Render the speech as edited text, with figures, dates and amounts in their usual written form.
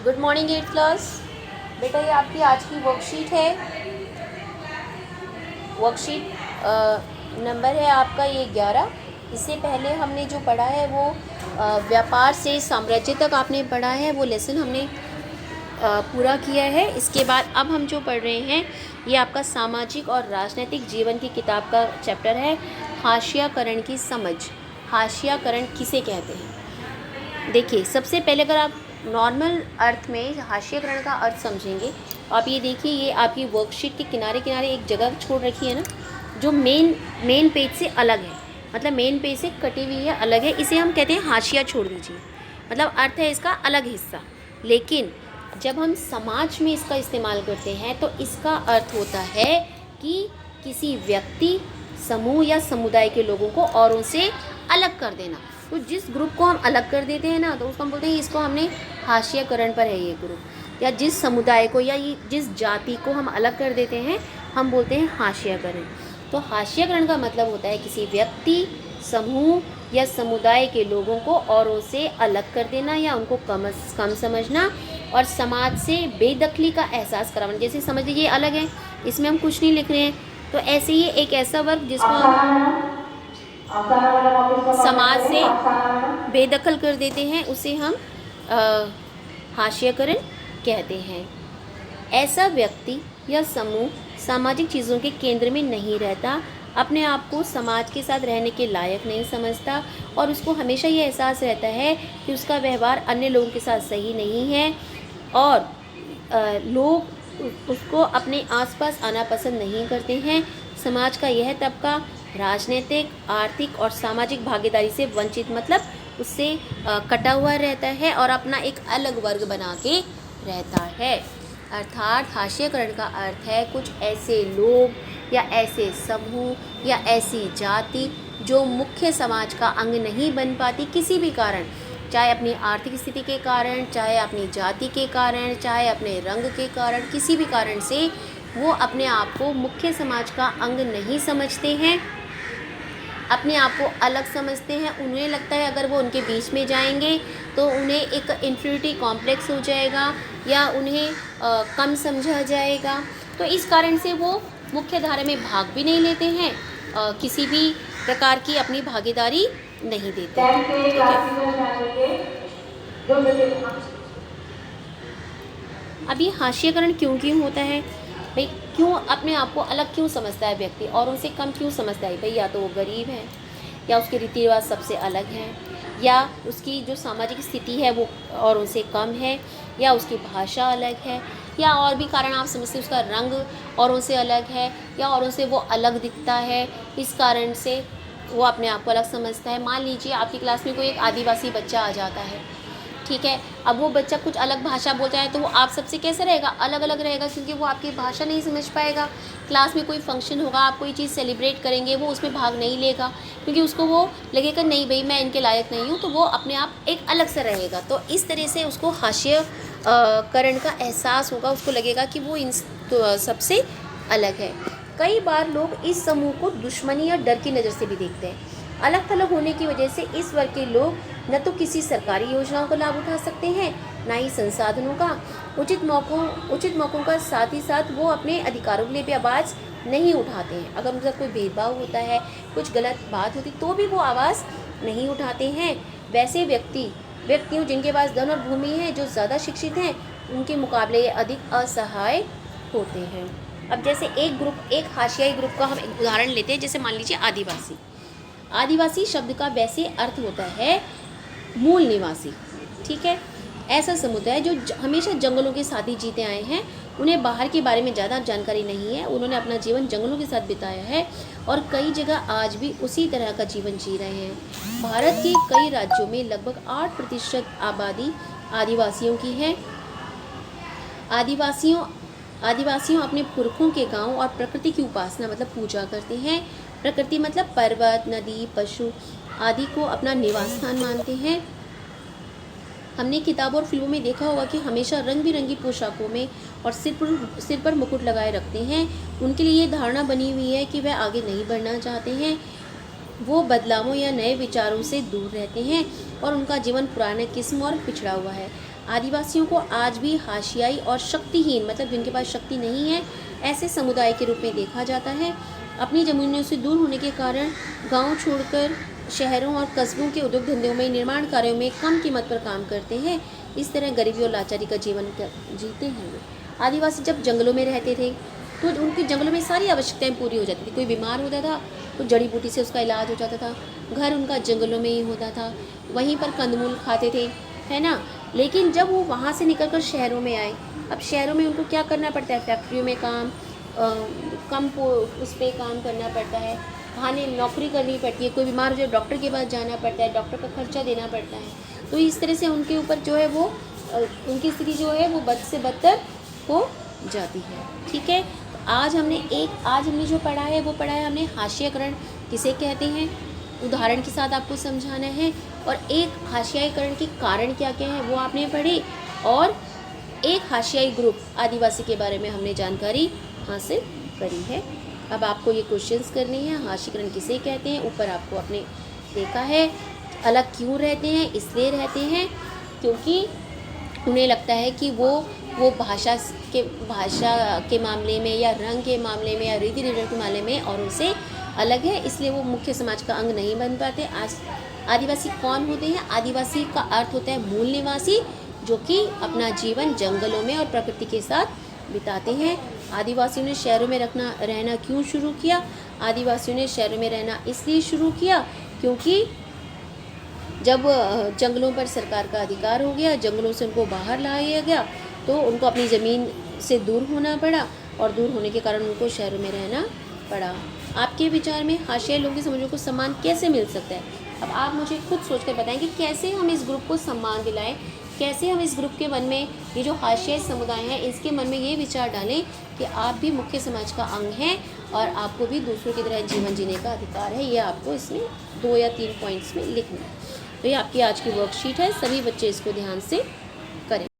Good morning 8th class. बेटा ये आपकी आज की वर्कशीट है। वर्कशीट नंबर है आपका ये 11। इससे पहले हमने जो पढ़ा है वो व्यापार से साम्राज्य तक आपने पढ़ा है, वो लेसन हमने पूरा किया है। इसके बाद अब हम जो पढ़ रहे हैं ये आपका सामाजिक और राजनीतिक जीवन की किताब का चैप्टर है, हाशियाकरण की समझ। हाशियाकरण किसे कहते हैं? देखिए, सबसे पहले अगर आप नॉर्मल अर्थ में हाशियाकरण का अर्थ समझेंगे तो आप ये देखिए, ये आपकी वर्कशीट के किनारे किनारे एक जगह छोड़ रखी है ना, जो मेन पेज से अलग है, मतलब मेन पेज से कटी हुई है, अलग है, इसे हम कहते हैं हाशिया छोड़ दीजिए। मतलब अर्थ है इसका अलग हिस्सा। लेकिन जब हम समाज में इसका इस्तेमाल करते हैं तो इसका अर्थ होता है कि किसी व्यक्ति, समूह या समुदाय के लोगों को औरों से अलग कर देना। तो जिस ग्रुप को हम अलग कर देते हैं ना, तो उसको हम बोलते हैं इसको हमने हाशियाकरण पर है ये ग्रुप। या जिस समुदाय को या जिस जाति को हम अलग कर देते हैं हम बोलते हैं हाशियाकरण। तो हाशियाकरण का मतलब होता है किसी व्यक्ति, समूह या समुदाय के लोगों को औरों से अलग कर देना या उनको कम समझना और समाज से बेदखली का एहसास कराना। जैसे समझ लीजिए अलग है, इसमें हम कुछ नहीं लिख रहे हैं, तो ऐसे ही एक ऐसा वर्ग जिसको हम समाज से बेदखल कर देते हैं उसे हम हाशियाकरण कहते हैं। ऐसा व्यक्ति या समूह सामाजिक चीज़ों के केंद्र में नहीं रहता, अपने आप को समाज के साथ रहने के लायक नहीं समझता और उसको हमेशा ये एहसास रहता है कि उसका व्यवहार अन्य लोगों के साथ सही नहीं है और लोग उसको अपने आसपास आना पसंद नहीं करते हैं। समाज का यह तबका राजनीतिक, आर्थिक और सामाजिक भागीदारी से वंचित, मतलब उससे कटा हुआ रहता है और अपना एक अलग वर्ग बना के रहता है। अर्थात हाशियाकरण का अर्थ है कुछ ऐसे लोग या ऐसे समूह या ऐसी जाति जो मुख्य समाज का अंग नहीं बन पाती किसी भी कारण, चाहे अपनी आर्थिक स्थिति के कारण, चाहे अपनी जाति के कारण, चाहे अपने रंग के कारण, किसी भी कारण से वो अपने आप को मुख्य समाज का अंग नहीं समझते हैं, अपने आप को अलग समझते हैं। उन्हें लगता है अगर वो उनके बीच में जाएंगे तो उन्हें एक इन्फीरियरिटी कॉम्प्लेक्स हो जाएगा या उन्हें कम समझा जाएगा। तो इस कारण से वो मुख्य धारा में भाग भी नहीं लेते हैं, किसी भी प्रकार की अपनी भागीदारी नहीं देते हैं। ठीक है, अब ये हाशियाकरण क्यों होता है भाई? क्यों अपने आप को अलग क्यों समझता है व्यक्ति और उनसे कम क्यों समझता है भाई? या तो वो गरीब है, या उसके रीति रिवाज सबसे अलग हैं, या उसकी जो सामाजिक स्थिति है वो और उनसे कम है, या उसकी भाषा अलग है, या और भी कारण आप समझते हैं, उसका रंग और उनसे अलग है, या और उनसे वो अलग दिखता है, इस कारण से वो अपने आप को अलग समझता है। मान लीजिए आपकी क्लास में कोई एक आदिवासी बच्चा आ जाता है, ठीक है, अब वो बच्चा कुछ अलग भाषा बोलता है तो वो आप सबसे कैसे रहेगा? अलग अलग रहेगा, क्योंकि वो आपकी भाषा नहीं समझ पाएगा। क्लास में कोई फंक्शन होगा, आप कोई चीज़ सेलिब्रेट करेंगे, वो उसमें भाग नहीं लेगा क्योंकि उसको वो लगेगा नहीं भाई मैं इनके लायक नहीं हूँ, तो वो अपने आप एक अलग से रहेगा। तो इस तरह से उसको हाशियाकरण का एहसास होगा, उसको लगेगा कि वो इन सबसे अलग है। कई बार लोग इस समूह को दुश्मनी या डर की नज़र से भी देखते हैं। अलग थलग होने की वजह से इस वर्ग के लोग न तो किसी सरकारी योजनाओं का लाभ उठा सकते हैं, ना ही संसाधनों का उचित मौक़ों का, साथ ही साथ वो अपने अधिकारों के लिए भी आवाज़ नहीं उठाते हैं। अगर उनका कोई भेदभाव होता है, कुछ गलत बात होती तो भी वो आवाज़ नहीं उठाते हैं। वैसे व्यक्तियों जिनके पास धन और भूमि है, जो ज़्यादा शिक्षित हैं, उनके मुकाबले ये अधिक असहाय होते हैं। अब जैसे एक हाशियाई ग्रुप का हम एक उदाहरण लेते हैं, जैसे मान लीजिए आदिवासी। आदिवासी शब्द का वैसे अर्थ होता है मूल निवासी। ठीक है, ऐसा समुदाय जो हमेशा जंगलों के साथ ही जीते आए हैं, उन्हें बाहर के बारे में ज़्यादा जानकारी नहीं है, उन्होंने अपना जीवन जंगलों के साथ बिताया है और कई जगह आज भी उसी तरह का जीवन जी रहे हैं। भारत के कई राज्यों में लगभग 8% आबादी आदिवासियों की है। आदिवासियों अपने पुरखों के गांव और प्रकृति की उपासना मतलब पूजा करते हैं। प्रकृति मतलब पर्वत, नदी, पशु आदि को अपना निवास स्थान मानते हैं। हमने किताबों और फिल्मों में देखा होगा कि हमेशा रंग बिरंगी पोशाकों में और सिर पर मुकुट लगाए रखते हैं। उनके लिए ये धारणा बनी हुई है कि वह आगे नहीं बढ़ना चाहते हैं, वो बदलावों या नए विचारों से दूर रहते हैं और उनका जीवन पुराने किस्म और पिछड़ा हुआ है। आदिवासियों को आज भी हाशियाई और शक्तिहीन, मतलब जिनके पास शक्ति नहीं है, ऐसे समुदाय के रूप में देखा जाता है। अपनी ज़मीनों से दूर होने के कारण गांव छोड़कर शहरों और कस्बों के उद्योग धंधों में, निर्माण कार्यों में कम कीमत पर काम करते हैं। इस तरह गरीबी और लाचारी का जीवन जीते हैं। आदिवासी जब जंगलों में रहते थे तो उनकी जंगलों में सारी आवश्यकताएं पूरी हो जाती थी। कोई बीमार होता था तो जड़ी बूटी से उसका इलाज हो जाता था। घर उनका जंगलों में ही होता था, वहीं पर कंदमूल खाते थे, है ना। लेकिन जब वो वहाँ से निकलकर शहरों में आए, अब शहरों में उनको क्या करना पड़ता है, फैक्ट्रियों में काम, उस पर काम करना पड़ता है, खाने नौकरी करनी पड़ती है, कोई बीमार हो जाए डॉक्टर के पास जाना पड़ता है, डॉक्टर का खर्चा देना पड़ता है। तो इस तरह से उनके ऊपर जो है वो उनकी स्थिति जो है वो बद से बदतर हो जाती है। ठीक है, तो आज हमने जो पढ़ा है वो पढ़ा है हमने हाशियाकरण किसे कहते हैं, उदाहरण के साथ आपको समझाना है। और एक हाशियाकरण के कारण क्या क्या है वो आपने पढ़े, और एक हाशियाई ग्रुप आदिवासी के बारे में हमने जानकारी हासिल करी है। अब आपको ये क्वेश्चंस करने हैं, हाशियाकरण किसे कहते हैं। ऊपर आपको आपने देखा है, अलग क्यों रहते हैं, इसलिए रहते हैं क्योंकि उन्हें लगता है कि वो भाषा के मामले में, या रंग के मामले में, या रीति रिवाज के मामले में और उनसे अलग है, इसलिए वो मुख्य समाज का अंग नहीं बन पाते। आज आदिवासी कौन होते हैं? आदिवासी का अर्थ होता है मूल निवासी, जो कि अपना जीवन जंगलों में और प्रकृति के साथ बिताते हैं। आदिवासियों ने शहरों में रहना क्यों शुरू किया? आदिवासियों ने शहरों में रहना इसलिए शुरू किया क्योंकि जब जंगलों पर सरकार का अधिकार हो गया, जंगलों से उनको बाहर लाया गया, तो उनको अपनी ज़मीन से दूर होना पड़ा, और दूर होने के कारण उनको शहरों में रहना पड़ा। आपके विचार में हाशियाई लोगों की समझों को सम्मान कैसे मिल सकता है? अब आप मुझे खुद सोच कर बताएं कि कैसे हम इस ग्रुप को सम्मान दिलाएं, कैसे हम इस ग्रुप के मन में, ये जो हाशियाई समुदाय है, इसके मन में ये विचार डालें कि आप भी मुख्य समाज का अंग हैं और आपको भी दूसरों की तरह जीवन जीने का अधिकार है। ये आपको इसमें 2 या 3 पॉइंट्स में लिखना है। तो ये आपकी आज की वर्कशीट है, सभी बच्चे इसको ध्यान से करें।